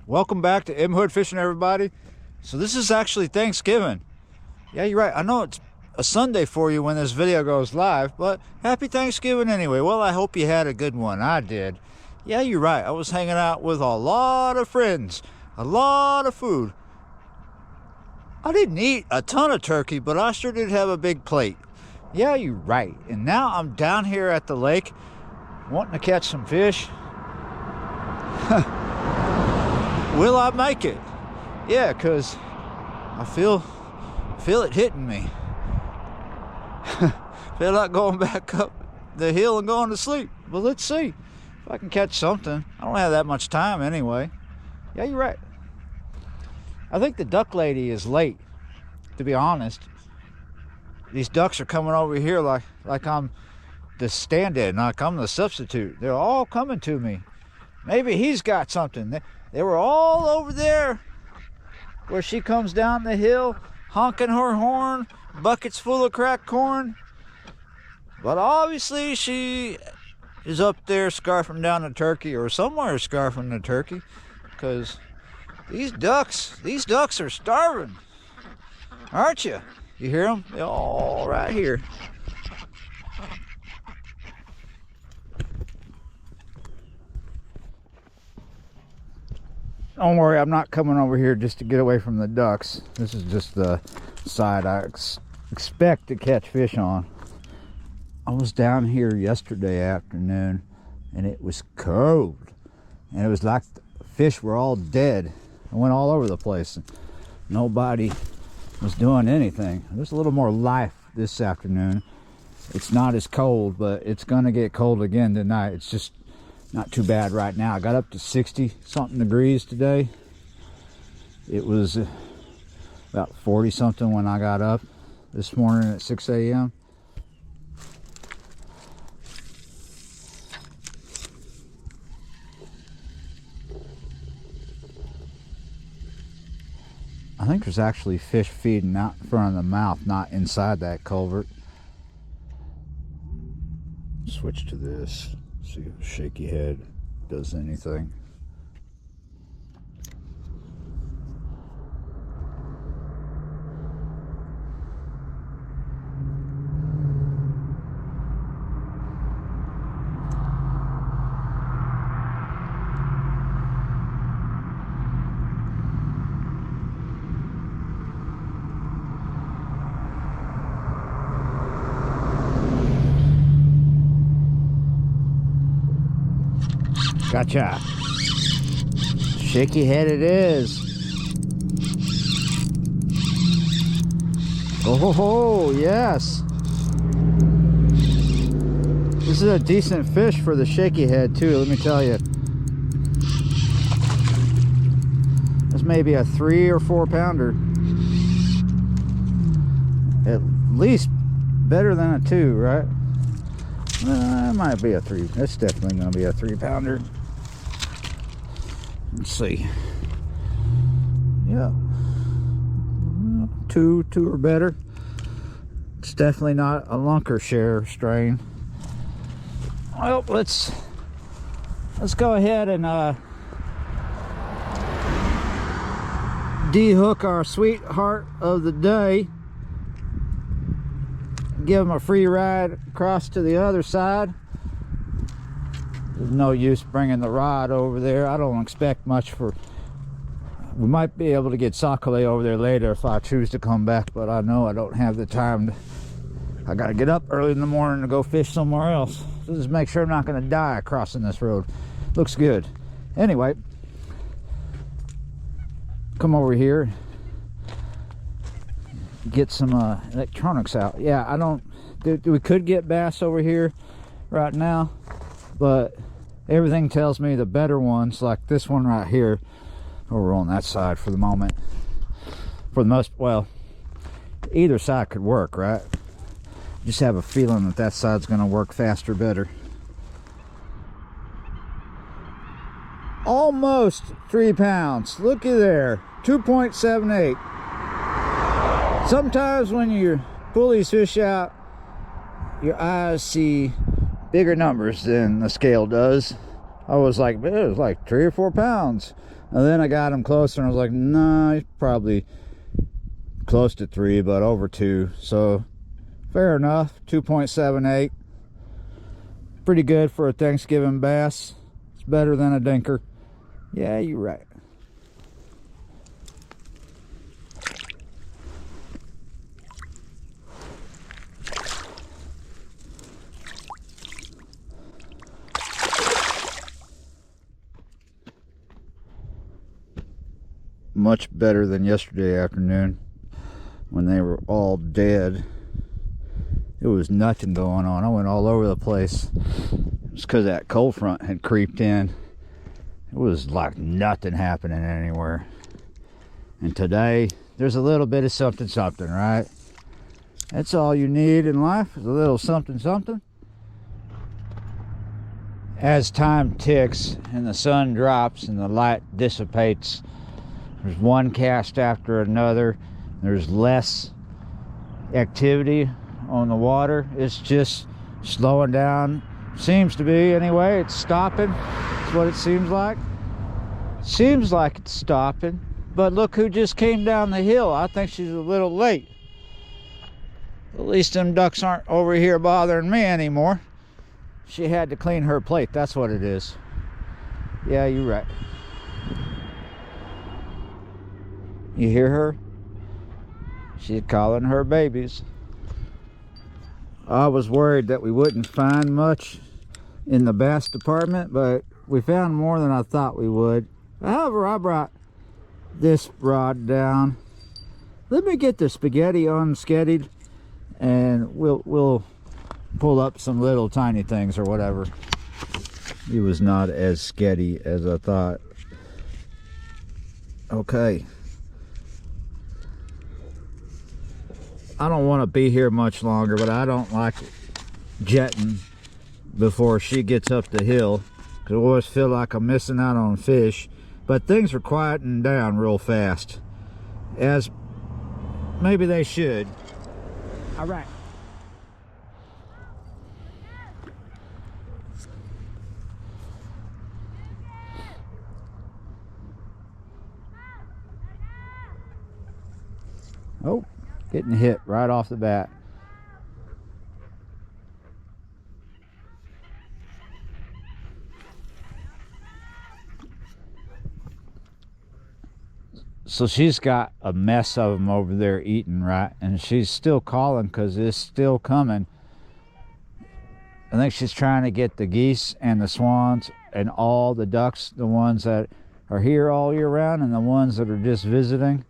Welcome back to M Hood Fishing, everybody. So this is actually Thanksgiving. Yeah, you're right. I know it's a Sunday for you when this video goes live, but happy Thanksgiving anyway. Well, I hope you had a good one. I did. Yeah, you're right. I was hanging out with a lot of friends, a lot of food. I didn't eat a ton of turkey, but I sure did have a big plate. Yeah, you're right. And now I'm down here at the lake wanting to catch some fish. Will I make it? Yeah, because I feel it hitting me. Feel like going back up the hill and going to sleep. Well, let's see if I can catch something. I don't have that much time anyway. Yeah, you're right. I think the duck lady is late, to be honest. These ducks are coming over here like I'm the stand-in, like I'm the substitute. They're all coming to me. Maybe he's got something. They were all over there where she comes down the hill, honking her horn, buckets full of cracked corn. But obviously she is up there scarfing down the turkey, or somewhere scarfing the turkey, because these ducks are starving, aren't you? You hear them? They're all right here. Don't worry, I'm not coming over here just to get away from the ducks. This is just the side I expect to catch fish on. I was down here yesterday afternoon and it was cold. And it was like the fish were all dead. I went all over the place and nobody was doing anything. There's a little more life this afternoon. It's not as cold, but it's gonna get cold again tonight. It's just not too bad right now. I got up to 60 something degrees today. It was about 40 something when I got up this morning at 6 a.m. I think there's actually fish feeding out in front of the mouth, not inside that culvert. Switch to this. See if shaky head does anything. Gotcha. Shaky head it is. Oh ho ho, yes. This is a decent fish for the shaky head too, let me tell you. This may be a 3 or 4 pounder. At least better than a 2, right? It might be a 3. It's definitely going to be a 3 pounder. Let's see. Yeah. 2 or better. It's definitely not a Lunkershire strain. Well, let's go ahead and de-hook our sweetheart of the day. Give him a free ride across to the other side. There's no use bringing the rod over there. I don't expect much for... We might be able to get Sakale over there later if I choose to come back, but I know I don't have the time. I gotta get up early in the morning to go fish somewhere else. So just make sure I'm not gonna die crossing this road. Looks good. Anyway, come over here. Get some electronics out. Yeah, I don't... We could get bass over here right now, but everything tells me the better ones, like this one right here, over on that side for the moment. For the most... Well, either side could work, right? Just have a feeling that side's going to work faster, better. Almost 3 pounds. Looky there. 2.78. Sometimes when you pull these fish out, your eyes see bigger numbers than the scale does. I was like, it was like 3 or 4 pounds. And then I got him closer and I was like, nah, he's probably close to 3, but over 2. So fair enough. 2.78. Pretty good for a Thanksgiving bass. It's better than a dinker. Yeah, you're right. Much better than yesterday afternoon when they were all dead. It was nothing going on. I went all over the place. It's because that cold front had creeped in. It was like nothing happening anywhere. And today there's a little bit of something, right? That's all you need in life, is a little something. As time ticks and the sun drops and the light dissipates, there's one cast after another. There's less activity on the water. It's just slowing down. Seems to be, anyway. It's stopping. That's what it seems like. Seems like it's stopping. But look who just came down the hill. I think she's a little late. At least them ducks aren't over here bothering me anymore. She had to clean her plate. That's what it is. Yeah, you're right. You hear her? She's calling her babies. I was worried that we wouldn't find much in the bass department, but we found more than I thought we would. However, I brought this rod down. Let me get the spaghetti unskettied and we'll pull up some little tiny things or whatever. It was not as sketty as I thought. Okay. I don't want to be here much longer, but I don't like jetting before she gets up the hill, because I always feel like I'm missing out on fish. But things are quieting down real fast, as maybe they should. All right. Oh, getting hit right off the bat. So she's got a mess of them over there eating, right? And she's still calling because it's still coming. I think she's trying to get the geese and the swans and all the ducks, the ones that are here all year round and the ones that are just visiting.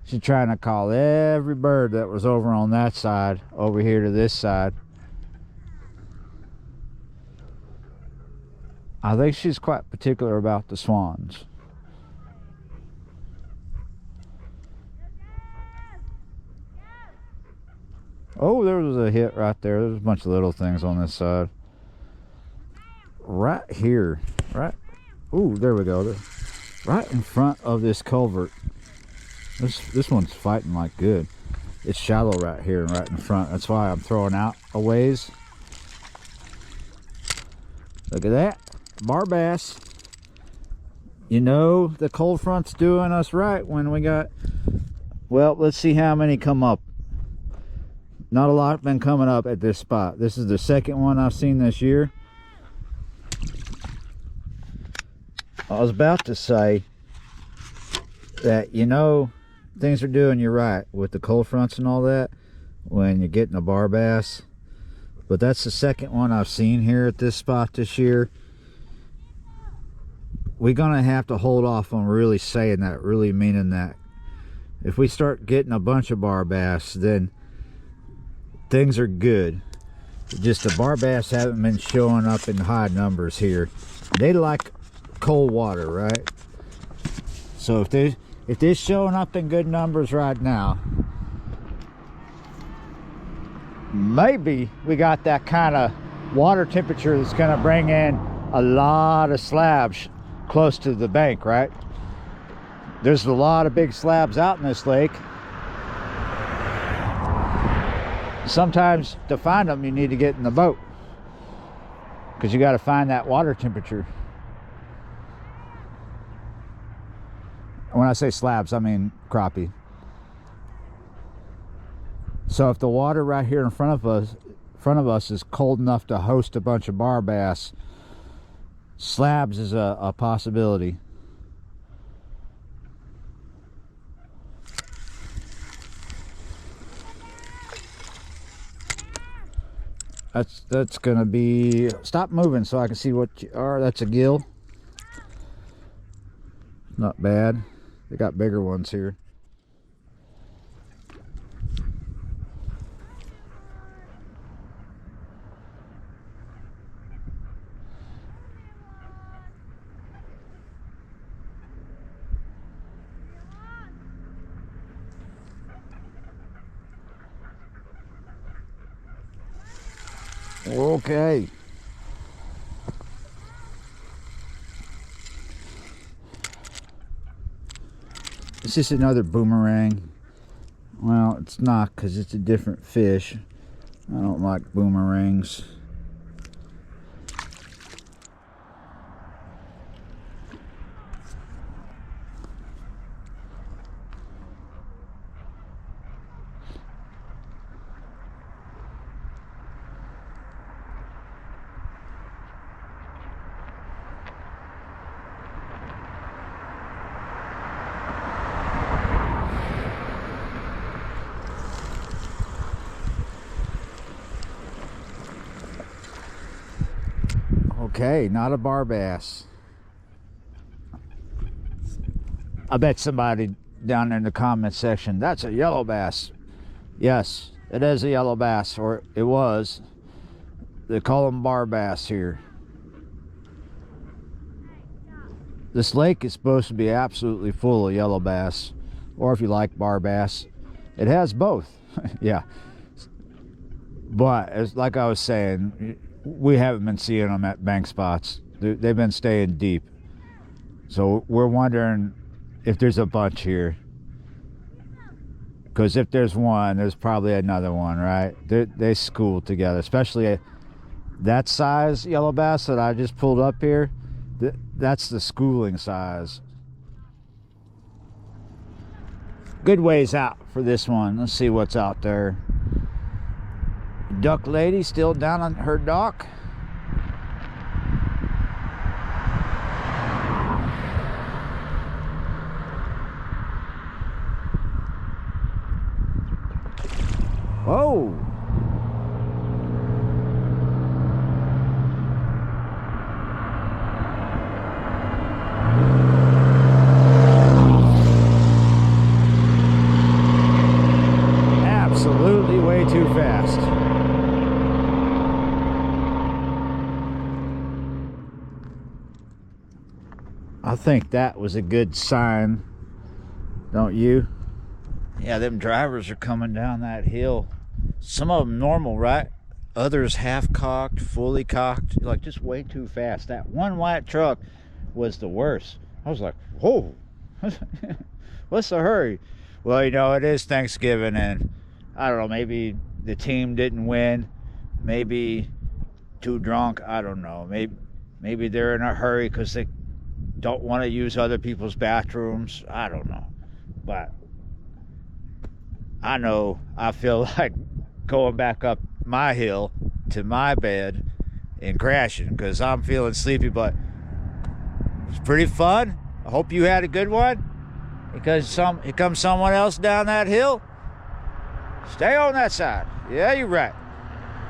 She's trying to call every bird that was over on that side over here to this side. I think she's quite particular about the swans. Oh, there was a hit right there. There's a bunch of little things on this side. Right here. Right. Ooh, there we go. Right in front of this culvert. This one's fighting like good. It's shallow right here and right in front. That's why I'm throwing out a ways. Look at that. Bar bass. You know the cold front's doing us right when we got... Well, let's see how many come up. Not a lot been coming up at this spot. This is the second one I've seen this year. I was about to say that, you know, things are doing you right with the cold fronts and all that when you're getting a bar bass. But that's the second one I've seen here at this spot this year. We're gonna have to hold off on really saying that, really meaning that. If we start getting a bunch of bar bass, then things are good. Just the bar bass haven't been showing up in high numbers here. They like cold water, right? So if they're showing up in good numbers right now, maybe we got that kind of water temperature that's going to bring in a lot of slabs close to the bank, right? There's a lot of big slabs out in this lake. Sometimes to find them you need to get in the boat, because you got to find that water temperature. When I say slabs, I mean crappie. So if the water right here in front of us is cold enough to host a bunch of bar bass, slabs is a possibility. That's gonna be, stop moving so I can see what you are. That's a gill. Not bad. They got bigger ones here. Okay. It's just another boomerang. Well, it's not, because it's a different fish. I don't like boomerangs. Okay, not a bar bass. I bet somebody down there in the comment section, that's a yellow bass. Yes, it is a yellow bass, or it was. They call them bar bass here. This lake is supposed to be absolutely full of yellow bass, or if you like bar bass, it has both. Yeah. But as like I was saying, we haven't been seeing them at bank spots. They've been staying deep. So we're wondering if there's a bunch here. Because if there's one, there's probably another one, right? They school together, especially that size yellow bass that I just pulled up here. That's the schooling size. Good ways out for this one. Let's see what's out there. Duck lady still down on her dock. Whoa! Absolutely way too fast. I think that was a good sign, don't you? Yeah, them drivers are coming down that hill. Some of them normal, right? Others half cocked, fully cocked. Like, just way too fast. That one white truck was the worst. I was like, whoa, what's the hurry? Well, you know, it is Thanksgiving, and I don't know, maybe the team didn't win. Maybe too drunk. I don't know. Maybe they're in a hurry because they don't want to use other people's bathrooms. I don't know. But I know I feel like going back up my hill to my bed and crashing because I'm feeling sleepy, but it's pretty fun. I hope you had a good one. Because here comes someone else down that hill. Stay on that side. Yeah, you're right.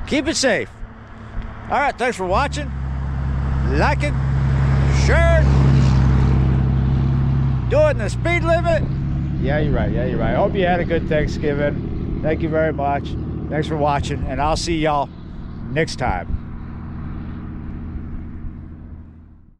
Keep it safe. All right, thanks for watching. Like it, share it. Doing the speed limit. Yeah, you're right. Yeah, you're right. I hope you had a good Thanksgiving. Thank you very much. Thanks for watching, and I'll see y'all next time.